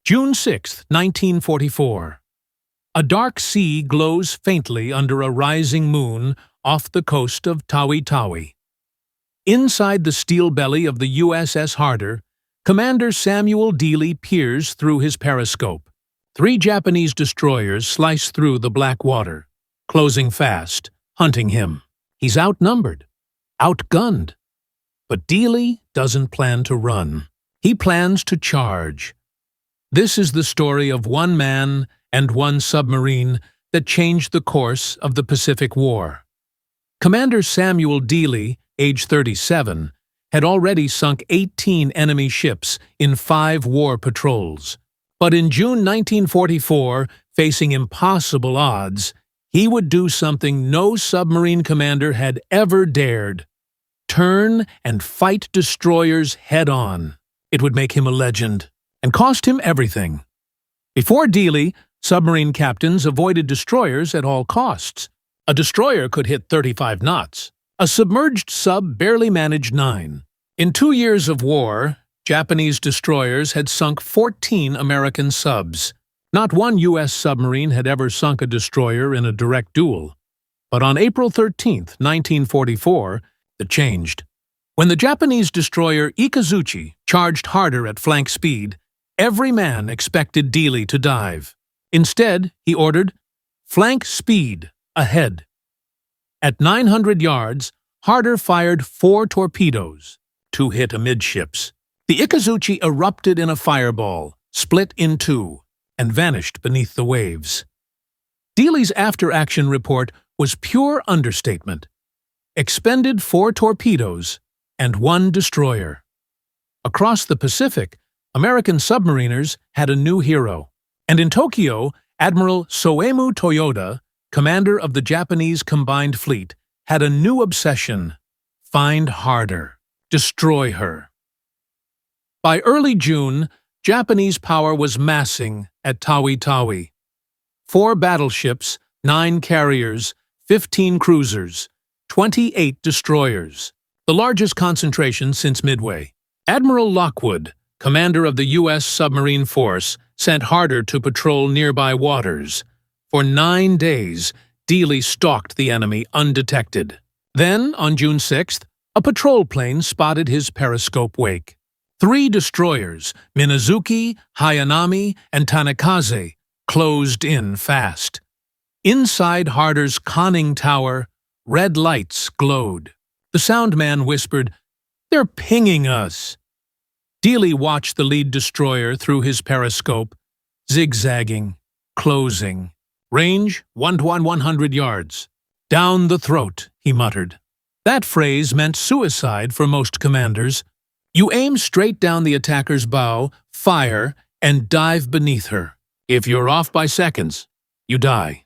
June 6, 1944. A dark sea glows faintly under a rising moon off the coast of Tawi Tawi. Inside the steel belly of the USS Harder, Commander Samuel Dealey peers through his periscope. 3 Japanese destroyers slice through the black water, closing fast, hunting him. He's outnumbered, outgunned. But Dealey doesn't plan to run. He plans to charge. This is the story of one man and one submarine that changed the course of the Pacific War. Commander Samuel Dealey, age 37, had already sunk 18 enemy ships in 5 war patrols. But in June 1944, facing impossible odds, he would do something no submarine commander had ever dared: turn and fight destroyers head-on. It would make him a legend, and cost him everything. Before Dealey, submarine captains avoided destroyers at all costs. A destroyer could hit 35 knots. A submerged sub barely managed 9. In 2 years of war, Japanese destroyers had sunk 14 American subs. Not one U.S. submarine had ever sunk a destroyer in a direct duel. But on April 13, 1944, it changed. When the Japanese destroyer Ikazuchi charged harder at flank speed, every man expected Dealey to dive. Instead, he ordered, "Flank speed, ahead." At 900 yards, Harder fired 4 torpedoes. 2 hit amidships. The Ikazuchi erupted in a fireball, split in 2, and vanished beneath the waves. Dealey's after-action report was pure understatement. Expended 4 torpedoes and 1 destroyer. Across the Pacific, American submariners had a new hero. And in Tokyo, Admiral Samuel Toyoda, commander of the Japanese Combined Fleet, had a new obsession: find Harder, destroy her. By early June, Japanese power was massing at Tawi Tawi. 4 battleships, 9 carriers, 15 cruisers, 28 destroyers, the largest concentration since Midway. Admiral Lockwood, commander of the U.S. submarine force, sent Harder to patrol nearby waters. For 9 days, Dealey stalked the enemy undetected. Then, on June 6th, a patrol plane spotted his periscope wake. 3 destroyers, Minazuki, Hayanami, and Tanakaze, closed in fast. Inside Harder's conning tower, red lights glowed. The soundman whispered, "They're pinging us." Dealey watched the lead destroyer through his periscope, zigzagging, closing. Range 100 yards. "Down the throat," he muttered. That phrase meant suicide for most commanders. You aim straight down the attacker's bow, fire, and dive beneath her. If you're off by seconds, you die.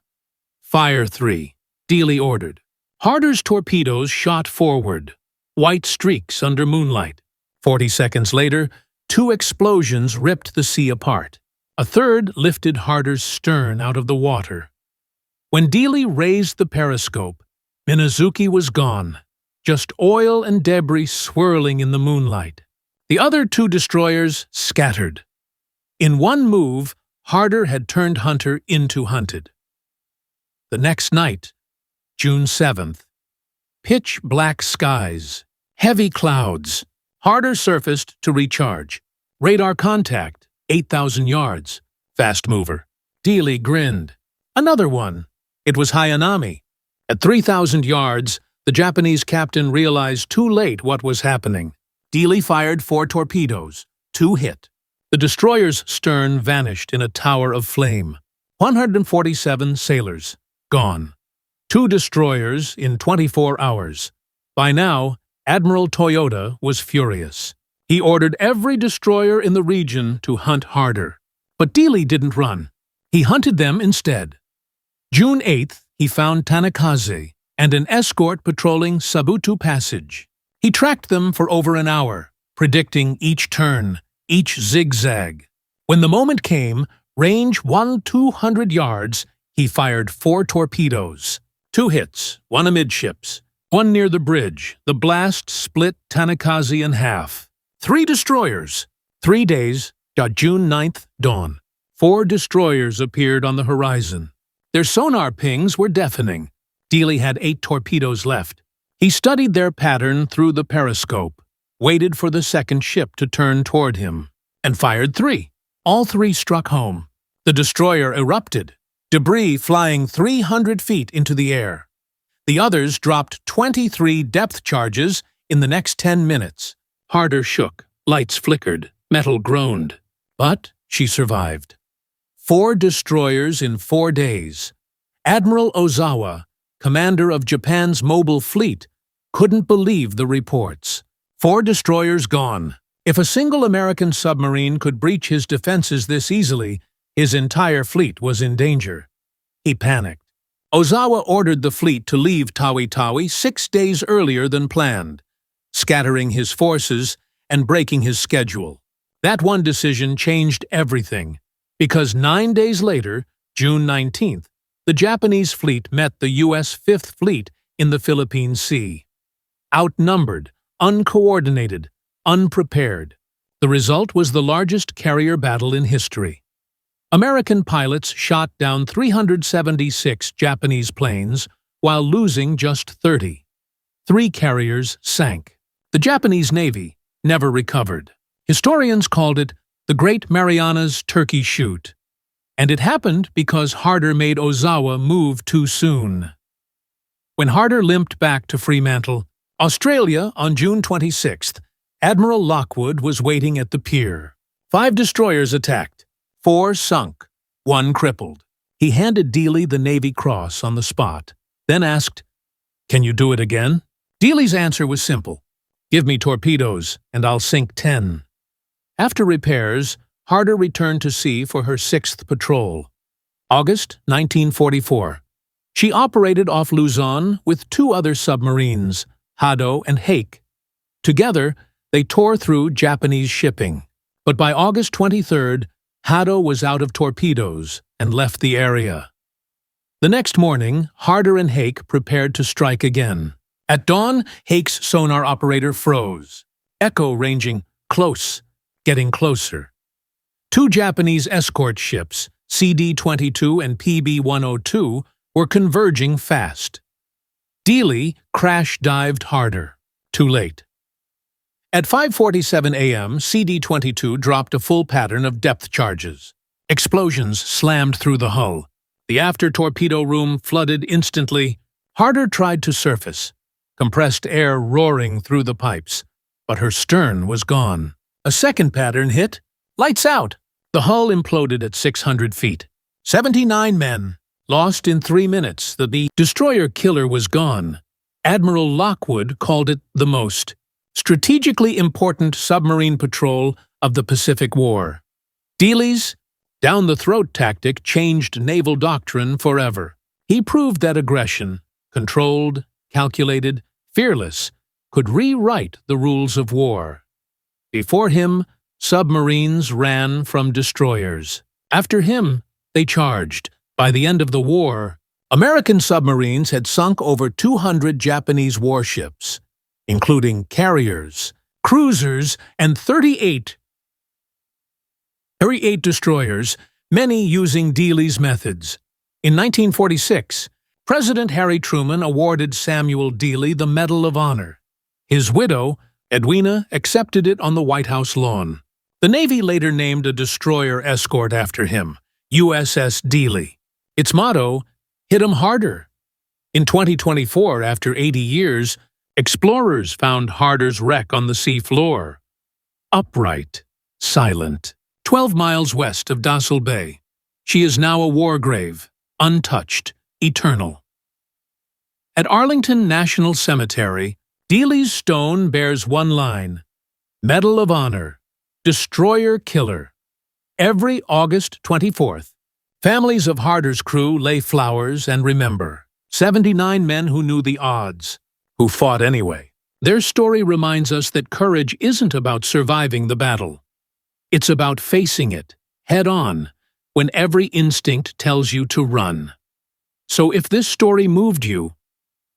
"Fire 3, Dealey ordered. Harder's torpedoes shot forward, white streaks under moonlight. 40 seconds later, 2 explosions ripped the sea apart. A third lifted Harder's stern out of the water. When Dealey raised the periscope, Minazuki was gone, just oil and debris swirling in the moonlight. The other 2 destroyers scattered. In one move, Harder had turned hunter into hunted. The next night, June 7th, pitch black skies, heavy clouds. Harder surfaced to recharge. Radar contact, 8,000 yards. Fast mover. Dealey grinned. Another one. It was Hayanami. At 3,000 yards, the Japanese captain realized too late what was happening. Dealey fired 4 torpedoes. 2 hit. The destroyer's stern vanished in a tower of flame. 147 sailors gone. 2 destroyers in 24 hours. By now, Admiral Toyoda was furious. He ordered every destroyer in the region to hunt Harder. But Dealey didn't run. He hunted them instead. June 8th, he found Tanakaze and an escort patrolling Sabutu Passage. He tracked them for over an hour, predicting each turn, each zigzag. When the moment came, range 200 yards, he fired 4 torpedoes. 2 hits, 1 amidships, 1 near the bridge. The blast split Tanakaze in half. 3 destroyers. 3 days, June 9th, dawn. 4 destroyers appeared on the horizon. Their sonar pings were deafening. Dealey had 8 torpedoes left. He studied their pattern through the periscope, waited for the second ship to turn toward him, and fired 3. All 3 struck home. The destroyer erupted, debris flying 300 feet into the air. The others dropped 23 depth charges in the next 10 minutes. Harder shook, lights flickered, metal groaned. But she survived. 4 destroyers in 4 days. Admiral Ozawa, commander of Japan's mobile fleet, couldn't believe the reports. 4 destroyers gone. If a single American submarine could breach his defenses this easily, his entire fleet was in danger. He panicked. Ozawa ordered the fleet to leave Tawi Tawi 6 days earlier than planned, scattering his forces and breaking his schedule. That one decision changed everything, because 9 days later, June 19th, the Japanese fleet met the U.S. Fifth Fleet in the Philippine Sea. Outnumbered, uncoordinated, unprepared. The result was the largest carrier battle in history. American pilots shot down 376 Japanese planes while losing just 30. 3 carriers sank. The Japanese Navy never recovered. Historians called it the Great Marianas Turkey Shoot. And it happened because Harder made Ozawa move too soon. When Harder limped back to Fremantle, Australia, on June 26th, Admiral Lockwood was waiting at the pier. 5 destroyers attacked. 4 sunk. 1 crippled. He handed Dealey the Navy Cross on the spot, then asked, "Can you do it again?" Dealey's answer was simple. "Give me torpedoes, and I'll sink 10. After repairs, Harder returned to sea for her 6th patrol. August 1944. She operated off Luzon with 2 other submarines, Hado and Hake. Together, they tore through Japanese shipping. But by August 23rd, Hado was out of torpedoes and left the area. The next morning, Harder and Hake prepared to strike again. At dawn, Hake's sonar operator froze, echo ranging close, getting closer. 2 Japanese escort ships, CD-22 and PB-102, were converging fast. Dealey crash-dived Harder. Too late. At 5:47 a.m., CD-22 dropped a full pattern of depth charges. Explosions slammed through the hull. The after-torpedo room flooded instantly. Harder tried to surface, compressed air roaring through the pipes, but her stern was gone. A second pattern hit. Lights out! The hull imploded at 600 feet. 79 men lost in 3 minutes. The destroyer killer was gone. Admiral Lockwood called it the most strategically important submarine patrol of the Pacific War. Dealey's down-the-throat tactic changed naval doctrine forever. He proved that aggression, controlled, calculated, fearless, could rewrite the rules of war. Before him, submarines ran from destroyers. After him, they charged. By the end of the war, American submarines had sunk over 200 Japanese warships, including carriers, cruisers, and 38 destroyers, many using Dealey's methods. In 1946, President Harry Truman awarded Samuel Dealey the Medal of Honor. His widow, Edwina, accepted it on the White House lawn. The Navy later named a destroyer escort after him, USS Dealey. Its motto, "Hit 'em harder." In 2024, after 80 years, explorers found Harder's wreck on the sea floor. Upright, silent, 12 miles west of Dassel Bay. She is now a war grave, untouched, eternal. At Arlington National Cemetery, Dealey's stone bears one line, Medal of Honor, Destroyer Killer. Every August 24th, families of Harder's crew lay flowers and remember 79 men who knew the odds, who fought anyway. Their story reminds us that courage isn't about surviving the battle. It's about facing it, head-on, when every instinct tells you to run. So if this story moved you,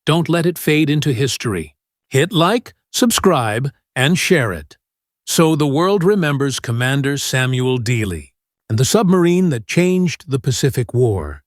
don't let it fade into history. Hit like, subscribe, and share it. So the world remembers Commander Samuel Dealey and the submarine that changed the Pacific War.